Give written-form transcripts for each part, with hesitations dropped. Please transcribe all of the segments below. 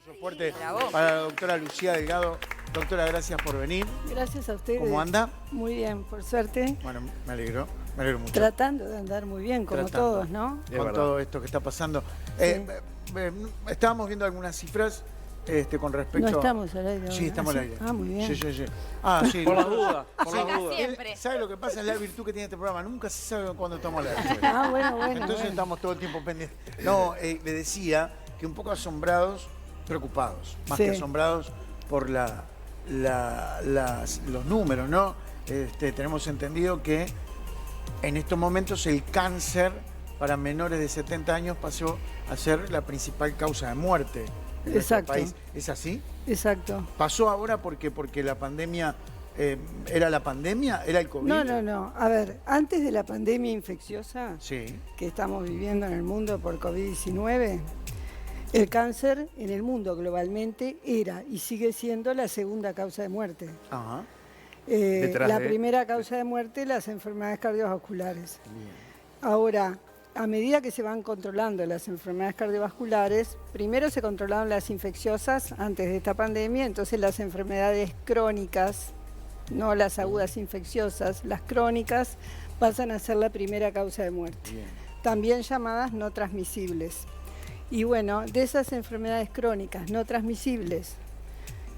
aplauso fuerte Bravo. para la doctora Lucía Delgado. Doctora, gracias por venir. Gracias a ustedes. ¿Cómo anda? Muy bien, por suerte. Bueno, me alegro mucho. Tratando de andar muy bien, como Tratando. todos, ¿no? Con todo esto que está pasando. Estábamos viendo algunas cifras con respecto... No estamos al aire ahora. Sí, estamos al ¿Ah, sí? aire. Ah, muy bien. Sí. Ah, sí. Por las dudas, por las Acá dudas. siempre. ¿Sabe lo que pasa? Es la virtud que tiene este programa. Nunca se sabe cuándo estamos al aire. Ah, bueno. Entonces bueno. estamos todo el tiempo pendientes. No, le decía que un poco asombrados, preocupados, más Sí. que asombrados por los números, ¿no? Tenemos entendido que en estos momentos el cáncer para menores de 70 años pasó a ser la principal causa de muerte en nuestro Exacto. país. ¿Es así? Exacto. ¿Pasó ahora porque la pandemia... ¿Era la pandemia? ¿Era el COVID? No. A ver, antes de la pandemia infecciosa Sí. que estamos viviendo en el mundo por COVID-19, el cáncer en el mundo globalmente era y sigue siendo la segunda causa de muerte. Ajá. La primera causa de muerte, las enfermedades cardiovasculares. Ahora, a medida que se van controlando las enfermedades cardiovasculares, primero se controlaron las infecciosas antes de esta pandemia, entonces las enfermedades crónicas, no las agudas infecciosas, las crónicas pasan a ser la primera causa de muerte, también llamadas no transmisibles. Y bueno, de esas enfermedades crónicas no transmisibles,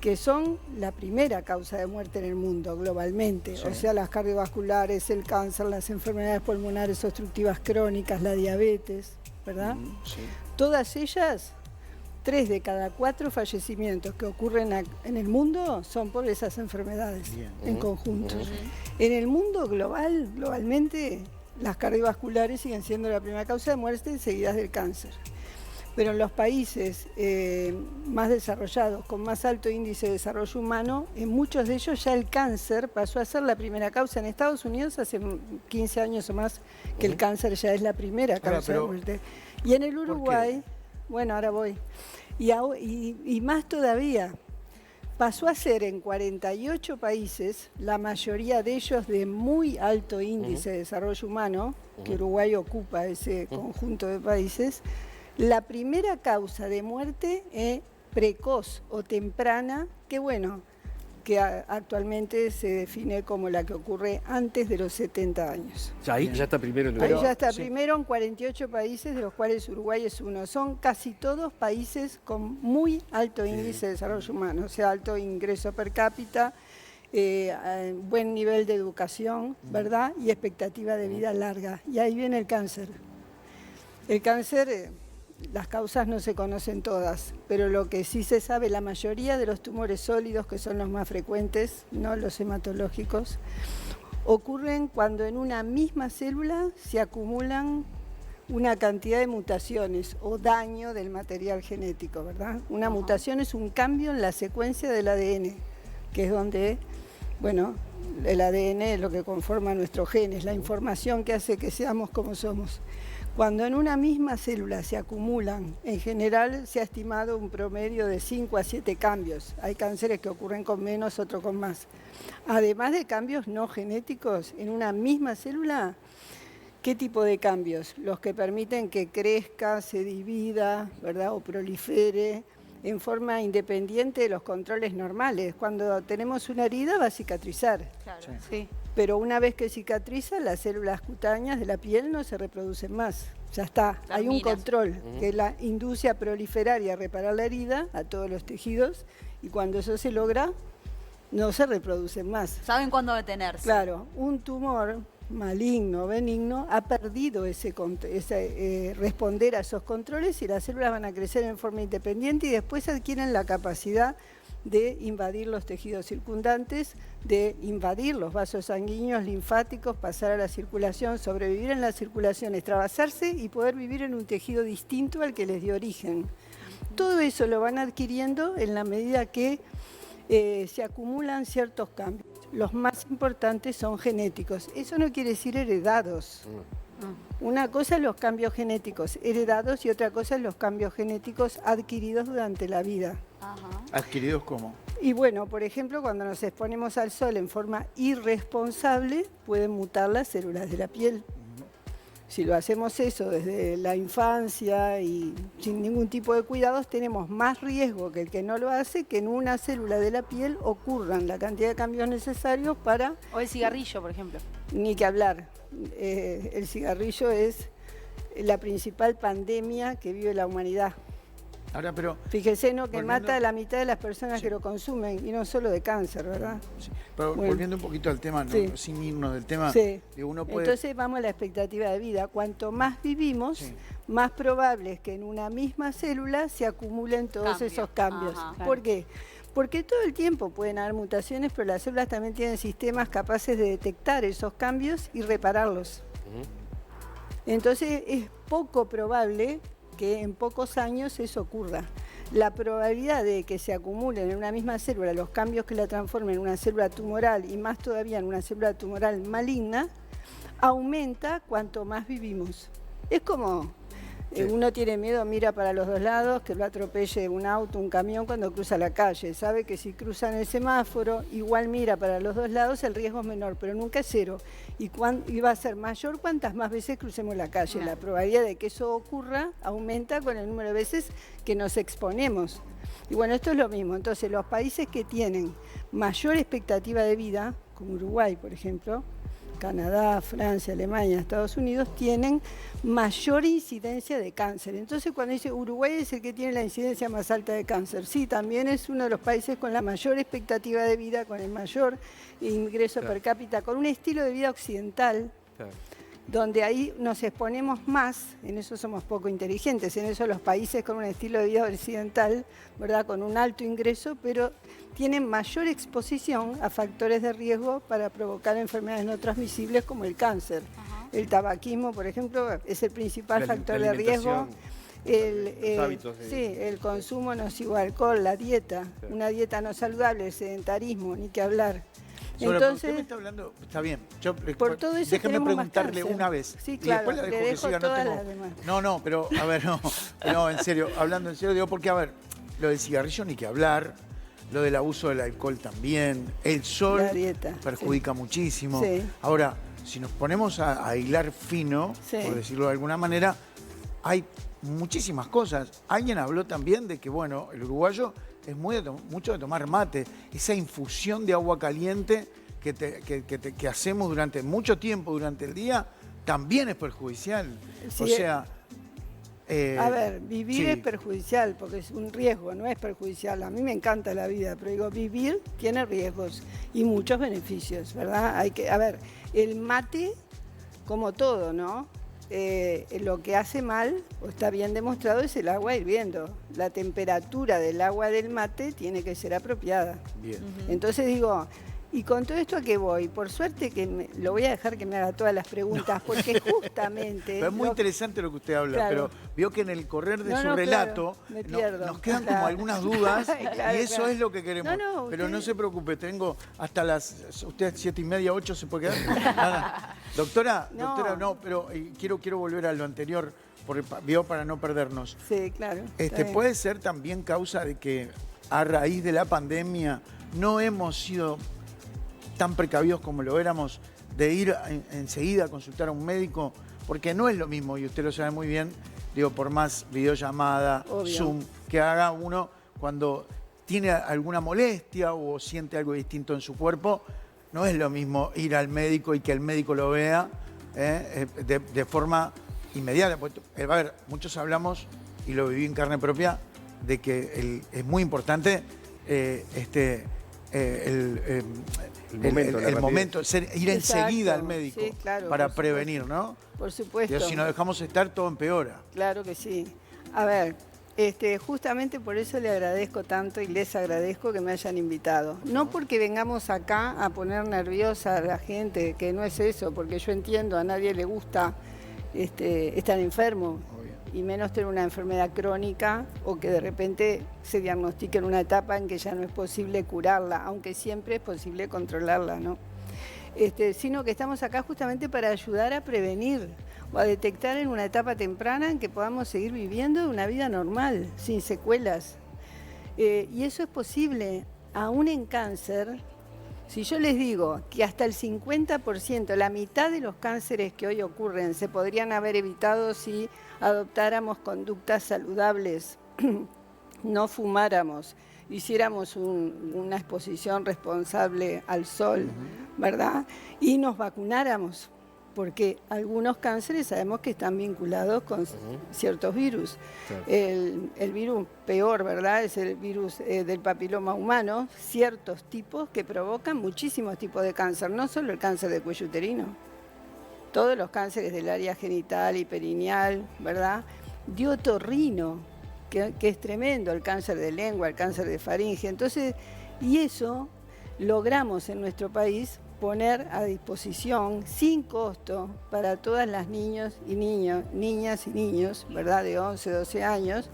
que son la primera causa de muerte en el mundo globalmente, Sí. o sea, las cardiovasculares, el cáncer, las enfermedades pulmonares obstructivas crónicas, la diabetes, ¿verdad? Sí. Todas ellas, 3 de cada 4 fallecimientos que ocurren en el mundo son por esas enfermedades en conjunto. En el mundo globalmente, las cardiovasculares siguen siendo la primera causa de muerte, seguidas del cáncer. Pero en los países más desarrollados, con más alto índice de desarrollo humano, en muchos de ellos ya el cáncer pasó a ser la primera causa. En Estados Unidos hace 15 años o más que el cáncer ya es la primera causa de muerte. Y en el Uruguay, bueno, ahora voy, y más todavía, pasó a ser en 48 países, la mayoría de ellos de muy alto índice de desarrollo humano, que Uruguay ocupa ese conjunto de países, la primera causa de muerte precoz o temprana, que bueno, que actualmente se define como la que ocurre antes de los 70 años. Ya ahí ya está primero en Ahí el ya está, sí. primero en 48 países, de los cuales Uruguay es uno. Son casi todos países con muy alto índice de desarrollo humano, o sea, alto ingreso per cápita, buen nivel de educación, ¿verdad? Y expectativa de vida larga. Y ahí viene el cáncer. El cáncer, las causas no se conocen todas, pero lo que sí se sabe, la mayoría de los tumores sólidos, que son los más frecuentes, no los hematológicos, ocurren cuando en una misma célula se acumulan una cantidad de mutaciones o daño del material genético, ¿verdad? Una mutación es un cambio en la secuencia del ADN, que es donde, bueno, el ADN es lo que conforma nuestros genes, la información que hace que seamos como somos. Cuando en una misma célula se acumulan, en general se ha estimado un promedio de 5 a 7 cambios. Hay cánceres que ocurren con menos, otros con más. Además de cambios no genéticos, en una misma célula, ¿qué tipo de cambios? Los que permiten que crezca, se divida, ¿verdad? O prolifere en forma independiente de los controles normales. Cuando tenemos una herida va a cicatrizar. Claro, Sí. sí. Pero una vez que cicatriza, las células cutáneas de la piel no se reproducen más. Ya está, hay un Terminas. control que la induce a proliferar y a reparar la herida a todos los tejidos, y cuando eso se logra, no se reproducen más. ¿Saben cuándo detenerse? Claro, un tumor maligno o benigno ha perdido ese responder a esos controles, y las células van a crecer en forma independiente y después adquieren la capacidad de invadir los tejidos circundantes, de invadir los vasos sanguíneos, linfáticos, pasar a la circulación, sobrevivir en la circulación, extravasarse y poder vivir en un tejido distinto al que les dio origen. Todo eso lo van adquiriendo en la medida que se acumulan ciertos cambios. Los más importantes son genéticos. Eso no quiere decir heredados. Una cosa es los cambios genéticos heredados y otra cosa es los cambios genéticos adquiridos durante la vida. Ajá. ¿Adquiridos cómo? Y bueno, por ejemplo, cuando nos exponemos al sol en forma irresponsable, pueden mutar las células de la piel. Si lo hacemos eso desde la infancia y sin ningún tipo de cuidados, tenemos más riesgo que el que no lo hace, que en una célula de la piel ocurran la cantidad de cambios necesarios para... O el cigarrillo, por ejemplo. Ni que hablar. El cigarrillo es la principal pandemia que vive la humanidad. Ahora, pero... Fíjese, ¿no? Que volviendo... mata a la mitad de las personas sí. que lo consumen, y no solo de cáncer, ¿verdad? Sí. Pero bueno, volviendo un poquito al tema, ¿no? Sí. Sin irnos del tema, sí. Uno puede... Entonces vamos a la expectativa de vida. Cuanto más vivimos, sí, más probable es que en una misma célula se acumulen todos esos cambios. Ajá, claro. ¿Por qué? Porque todo el tiempo pueden haber mutaciones, pero las células también tienen sistemas capaces de detectar esos cambios y repararlos. Entonces es poco probable que en pocos años eso ocurra. La probabilidad de que se acumulen en una misma célula los cambios que la transformen en una célula tumoral y más todavía en una célula tumoral maligna aumenta cuanto más vivimos. Es como uno tiene miedo, mira para los dos lados, que lo atropelle un auto, un camión cuando cruza la calle. Sabe que si cruza en el semáforo, igual mira para los dos lados, el riesgo es menor, pero nunca es cero. Y va a ser mayor cuantas más veces crucemos la calle. La probabilidad de que eso ocurra aumenta con el número de veces que nos exponemos. Y bueno, esto es lo mismo. Entonces, los países que tienen mayor expectativa de vida, como Uruguay, por ejemplo, Canadá, Francia, Alemania, Estados Unidos, tienen mayor incidencia de cáncer. Entonces, cuando dice Uruguay es el que tiene la incidencia más alta de cáncer, sí, también es uno de los países con la mayor expectativa de vida, con el mayor ingreso per cápita, con un estilo de vida occidental, donde ahí nos exponemos más, en eso somos poco inteligentes, en eso los países con un estilo de vida occidental, ¿verdad?, con un alto ingreso, pero tienen mayor exposición a factores de riesgo para provocar enfermedades no transmisibles como el cáncer. El tabaquismo, por ejemplo, es el principal factor de riesgo. El consumo nocivo de alcohol, la dieta, una dieta no saludable, el sedentarismo, ni que hablar. Entonces, usted me está hablando, está bien. Yo, por todo eso déjeme preguntarle una vez. Sí, claro, y después le dejo siga, todas las demás. No, pero a ver, no, en serio, hablando en serio, digo, porque a ver, lo del cigarrillo ni que hablar, lo del abuso del alcohol también, el sol perjudica muchísimo. Sí. Ahora, si nos ponemos a hilar fino, por decirlo de alguna manera, hay muchísimas cosas. Alguien habló también de que, bueno, el uruguayo es mucho de tomar mate, esa infusión de agua caliente que hacemos durante mucho tiempo durante el día, también es perjudicial. Sí, o sea... a ver, vivir es perjudicial porque es un riesgo, no es perjudicial. A mí me encanta la vida, pero digo, vivir tiene riesgos y muchos beneficios, ¿verdad? A ver, el mate, como todo, ¿no? Lo que hace mal, o está bien demostrado, es el agua hirviendo. La temperatura del agua del mate tiene que ser apropiada. Bien. Entonces digo, ¿y con todo esto a qué voy? Por suerte que lo voy a dejar que me haga todas las preguntas, porque justamente... Pero es muy interesante lo que usted habla, pero vio que en el correr de su relato nos quedan como algunas dudas y eso es lo que queremos. Pero no se preocupe, tengo hasta usted 7:30, 8 se puede quedar. Doctora, no, pero quiero volver a lo anterior, vio, para no perdernos. Sí, claro. Puede ser también causa de que a raíz de la pandemia no hemos sido tan precavidos como lo éramos de ir enseguida a consultar a un médico, porque no es lo mismo, y usted lo sabe muy bien, digo, por más videollamada, Zoom, que haga uno cuando tiene alguna molestia o siente algo distinto en su cuerpo, no es lo mismo ir al médico y que el médico lo vea de forma inmediata. A ver, muchos hablamos, y lo viví en carne propia, de que es muy importante el momento, ir enseguida al médico, claro, para prevenir, ¿no? Por supuesto. Pero si nos dejamos estar, todo empeora. Claro que sí. A ver, justamente por eso le agradezco tanto y les agradezco que me hayan invitado. No porque vengamos acá a poner nerviosa a la gente, que no es eso, porque yo entiendo, a nadie le gusta estar enfermo. Y menos tener una enfermedad crónica o que de repente se diagnostique en una etapa en que ya no es posible curarla, aunque siempre es posible controlarla, ¿no? Sino que estamos acá justamente para ayudar a prevenir o a detectar en una etapa temprana en que podamos seguir viviendo una vida normal, sin secuelas. Y eso es posible, aún en cáncer, Si yo les digo que hasta el 50%, la mitad de los cánceres que hoy ocurren, se podrían haber evitado si adoptáramos conductas saludables, no fumáramos, hiciéramos una exposición responsable al sol, ¿verdad? Y nos vacunáramos, porque algunos cánceres sabemos que están vinculados con ciertos virus. Claro. El virus peor, ¿verdad? Es el virus del papiloma humano, ciertos tipos que provocan muchísimos tipos de cáncer, no solo el cáncer de cuello uterino, todos los cánceres del área genital y perineal, ¿verdad? De otorrino, que es tremendo, el cáncer de lengua, el cáncer de faringe. Entonces, y eso logramos en nuestro país poner a disposición sin costo para todas las niñas y niños, ¿verdad?, de 11, 12 años,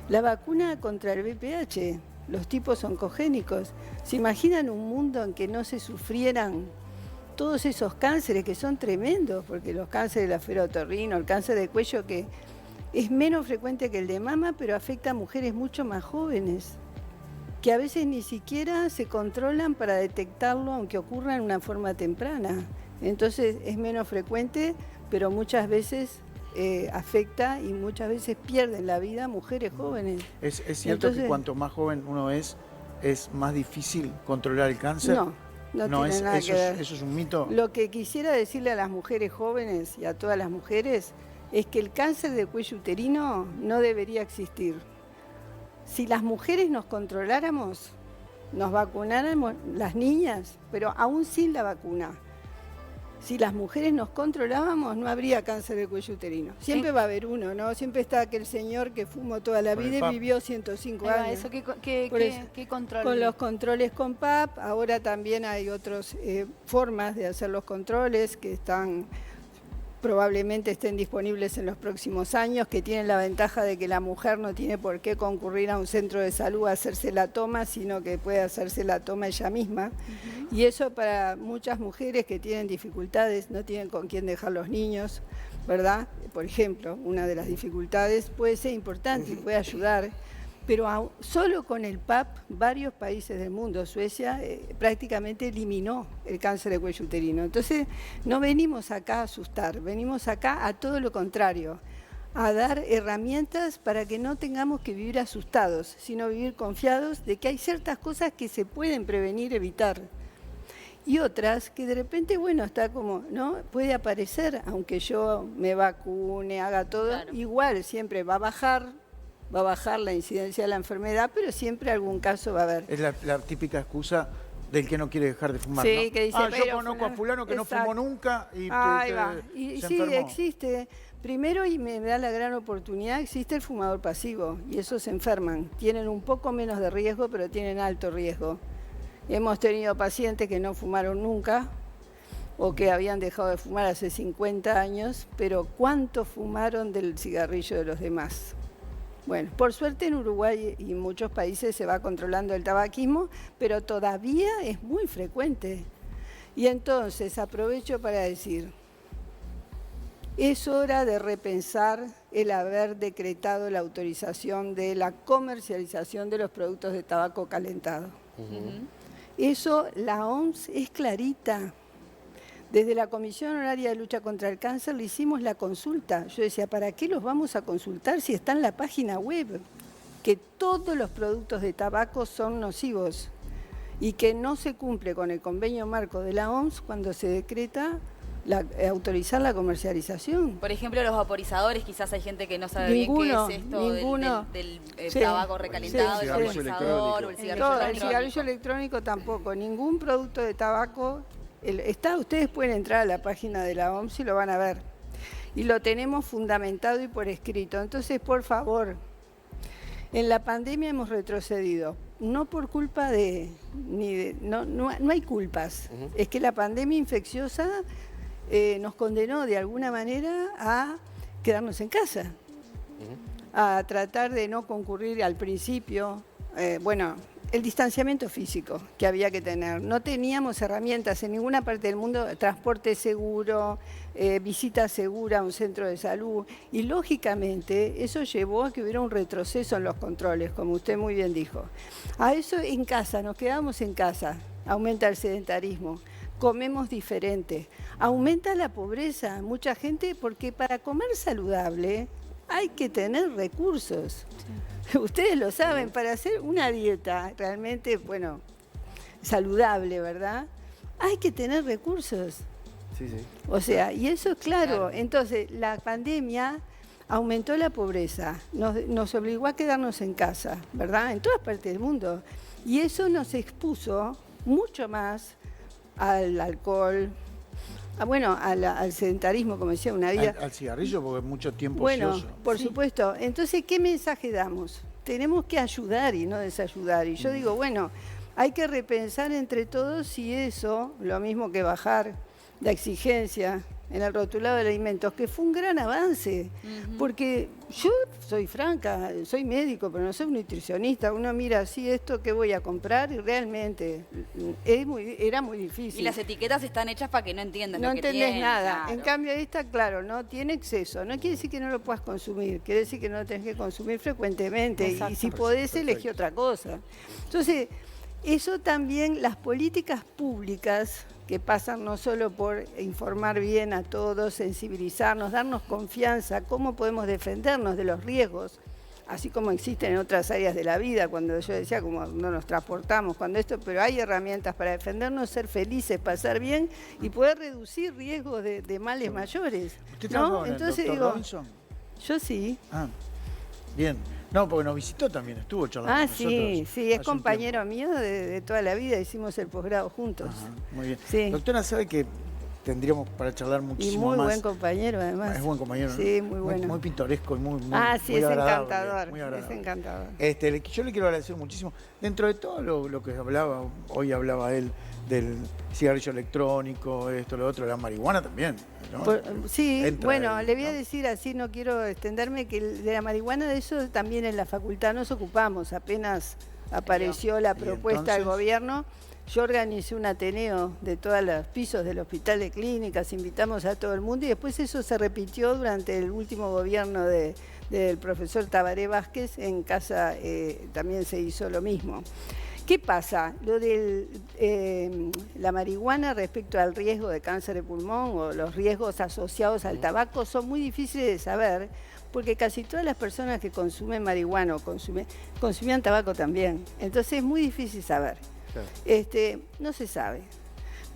la vacuna contra el VPH, los tipos oncogénicos. ¿Se imaginan un mundo en que no se sufrieran todos esos cánceres que son tremendos? Porque los cánceres del aferotorrino, el cáncer de cuello, que es menos frecuente que el de mama, pero afecta a mujeres mucho más jóvenes, que a veces ni siquiera se controlan para detectarlo, aunque ocurra en una forma temprana. Entonces es menos frecuente, pero muchas veces afecta y muchas veces pierden la vida mujeres jóvenes. ¿Es cierto que cuanto más joven uno es más difícil controlar el cáncer? No tiene nada que ver. ¿Eso es un mito? Lo que quisiera decirle a las mujeres jóvenes y a todas las mujeres es que el cáncer de cuello uterino no debería existir. Si las mujeres nos controláramos, nos vacunáramos las niñas, pero aún sin la vacuna. Si las mujeres nos controlábamos, no habría cáncer de cuello uterino. Siempre va a haber uno, ¿no? Siempre está aquel señor que fumó toda la vida y vivió 105 años. Eso, ¿qué control? Con los controles con PAP, ahora también hay otras formas de hacer los controles que probablemente estén disponibles en los próximos años, que tienen la ventaja de que la mujer no tiene por qué concurrir a un centro de salud a hacerse la toma, sino que puede hacerse la toma ella misma. Y eso para muchas mujeres que tienen dificultades, no tienen con quién dejar los niños, ¿verdad? Por ejemplo, una de las dificultades puede ser importante y puede ayudar. Pero solo con el PAP, varios países del mundo, Suecia prácticamente eliminó el cáncer de cuello uterino. Entonces, no venimos acá a asustar, venimos acá a todo lo contrario, a dar herramientas para que no tengamos que vivir asustados, sino vivir confiados de que hay ciertas cosas que se pueden prevenir, evitar. Y otras que de repente, bueno, está como, ¿no? Puede aparecer, aunque yo me vacune, haga todo, claro. Igual siempre va a bajar la incidencia de la enfermedad, pero siempre algún caso va a haber. Es la típica excusa del que no quiere dejar de fumar, sí, ¿no? Que dice, yo conozco a fulano que exacto. No fumó nunca y se sí, enfermó. Existe. Primero, y me da la gran oportunidad, existe el fumador pasivo, y esos se enferman. Tienen un poco menos de riesgo, pero tienen alto riesgo. Hemos tenido pacientes que no fumaron nunca, o que habían dejado de fumar hace 50 años, pero ¿cuánto fumaron del cigarrillo de los demás? Bueno, por suerte en Uruguay y en muchos países se va controlando el tabaquismo, pero todavía es muy frecuente. Y entonces aprovecho para decir, es hora de repensar el haber decretado la autorización de la comercialización de los productos de tabaco calentado. Eso, la OMS es clarita. Desde la Comisión Honoraria de Lucha contra el Cáncer le hicimos la consulta. Yo decía, ¿para qué los vamos a consultar si está en la página web? Que todos los productos de tabaco son nocivos y que no se cumple con el convenio marco de la OMS cuando se decreta autorizar la comercialización. Por ejemplo, los vaporizadores, quizás hay gente que no sabe bien qué es esto del tabaco recalentado, el vaporizador o el cigarrillo electrónico. El cigarrillo electrónico tampoco. Ningún producto de tabaco... ustedes pueden entrar a la página de la OMS y lo van a ver. Y lo tenemos fundamentado y por escrito. Entonces, por favor, en la pandemia hemos retrocedido. No por culpa no hay culpas. Es que la pandemia infecciosa nos condenó de alguna manera a quedarnos en casa. A tratar de no concurrir al principio. El distanciamiento físico que había que tener. No teníamos herramientas en ninguna parte del mundo, transporte seguro, visita segura a un centro de salud. Y lógicamente eso llevó a que hubiera un retroceso en los controles, como usted muy bien dijo. A eso en casa, nos quedamos en casa. aumenta el sedentarismo, comemos diferente, aumenta la pobreza, mucha gente, porque para comer saludable hay que tener recursos. Sí. Ustedes lo saben, para hacer una dieta realmente, bueno, saludable, ¿verdad? Hay que tener recursos. Sí, sí. O sea, y eso es claro. Entonces, la pandemia aumentó la pobreza, nos obligó a quedarnos en casa, ¿verdad? En todas partes del mundo. Y eso nos expuso mucho más al alcohol, al sedentarismo, como decía, una vida... Al cigarrillo, porque es mucho tiempo bueno, ocioso. Por supuesto. Entonces, ¿qué mensaje damos? Tenemos que ayudar y no desayudar. Y yo digo, bueno, hay que repensar entre todos si eso, lo mismo que bajar la exigencia en el rotulado de alimentos, que fue un gran avance, porque yo soy franca, soy médico, pero no soy nutricionista. Uno mira así esto que voy a comprar y realmente era muy difícil. Y las etiquetas están hechas para que no entiendan no lo que tiene. No entendés nada. Claro. En cambio esta, claro, no tiene exceso. No quiere decir que no lo puedas consumir, quiere decir que no lo tenés que consumir frecuentemente. Exacto. Y si podés, elegí otra cosa. Entonces, eso también, las políticas públicas que pasan no solo por informar bien a todos, sensibilizarnos, darnos confianza, cómo podemos defendernos de los riesgos, así como existen en otras áreas de la vida, cuando yo decía cómo no nos transportamos, pero hay herramientas para defendernos, ser felices, pasar bien y poder reducir riesgos de males mayores. ¿Usted trabajó con el Dr. Robinson? Yo sí. Ah, bien. No, porque nos visitó también, estuvo charlando con nosotros. Sí, es compañero mío de toda la vida, hicimos el posgrado juntos. Ajá, muy bien. Sí. Doctora, sabe que tendríamos para charlar muchísimo más. Y muy buen compañero, además. Es buen compañero, ¿no? Sí, muy bueno. Muy pintoresco y muy sí, muy es agradable, encantador. muy agradable. Es encantador. Yo le quiero agradecer muchísimo. Dentro de todo lo que hoy hablaba él del cigarrillo electrónico, esto, lo otro, la marihuana también, ¿no? Sí, Entra le voy a decir así, no quiero extenderme, que de la marihuana, de eso también en la facultad nos ocupamos. Apenas apareció la propuesta del gobierno, yo organicé un ateneo de todos los pisos del Hospital de Clínicas, invitamos a todo el mundo y después eso se repitió durante el último gobierno del profesor Tabaré Vázquez. En casa también se hizo lo mismo. ¿Qué pasa? Lo de la marihuana respecto al riesgo de cáncer de pulmón o los riesgos asociados al tabaco son muy difíciles de saber, porque casi todas las personas que consumen marihuana o consumían tabaco también. Entonces es muy difícil saber. Claro. No se sabe.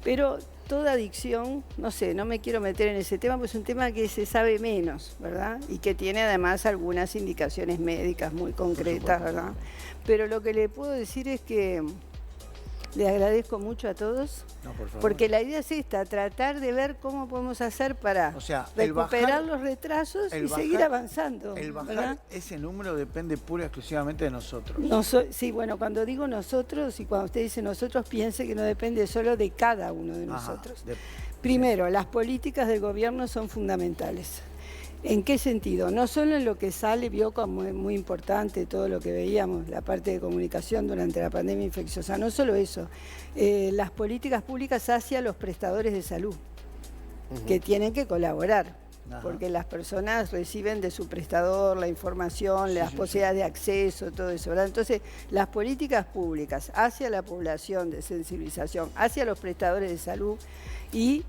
Pero toda adicción, no sé, no me quiero meter en ese tema, pues es un tema que se sabe menos, ¿verdad? Y que tiene además algunas indicaciones médicas muy concretas, ¿verdad? Pero lo que le puedo decir es que le agradezco mucho a todos, porque la idea es esta, tratar de ver cómo podemos hacer para recuperar los retrasos y seguir avanzando. El bajar ese número depende pura y exclusivamente de nosotros. Sí, bueno, cuando digo nosotros y cuando usted dice nosotros, piense que no depende solo de cada uno de nosotros. Primero, las políticas del gobierno son fundamentales. ¿En qué sentido? No solo en lo que sale, vio como es muy importante todo lo que veíamos, la parte de comunicación durante la pandemia infecciosa, no solo eso, las políticas públicas hacia los prestadores de salud, que tienen que colaborar, porque las personas reciben de su prestador la información, las posibilidades de acceso, todo eso, ¿verdad? Entonces, las políticas públicas hacia la población de sensibilización, hacia los prestadores de salud, y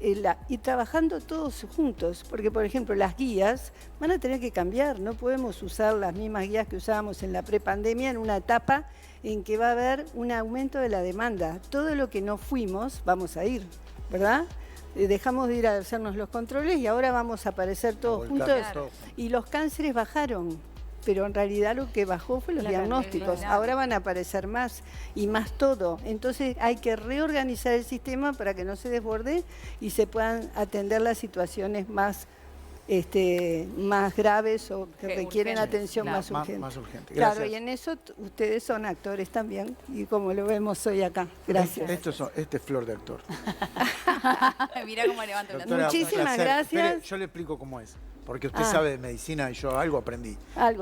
trabajando todos juntos, porque por ejemplo las guías van a tener que cambiar, no podemos usar las mismas guías que usábamos en la prepandemia en una etapa en que va a haber un aumento de la demanda. Todo lo que no fuimos vamos a ir, ¿verdad? Dejamos de ir a hacernos los controles y ahora vamos a aparecer todos juntos y los cánceres bajaron. Pero en realidad lo que bajó fue los diagnósticos. Ahora van a aparecer más y más todo. Entonces hay que reorganizar el sistema para que no se desborde y se puedan atender las situaciones más graves o que requieren atención más urgente. Más urgente. Claro, y en eso ustedes son actores también, y como lo vemos hoy acá. Gracias. Este es flor de actor. Mirá cómo levanta una Doctora, muchísimas gracias. Espere, yo le explico cómo es. Porque usted sabe de medicina y yo algo aprendí.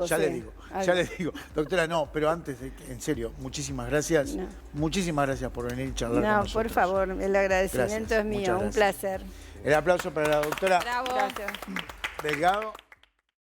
Ya le digo. Doctora, no, pero antes, en serio, muchísimas gracias. No. Muchísimas gracias por venir y charlar con nosotros. No, por favor, el agradecimiento es mío, un placer. El aplauso para la doctora Bravo. Gracias. Delgado.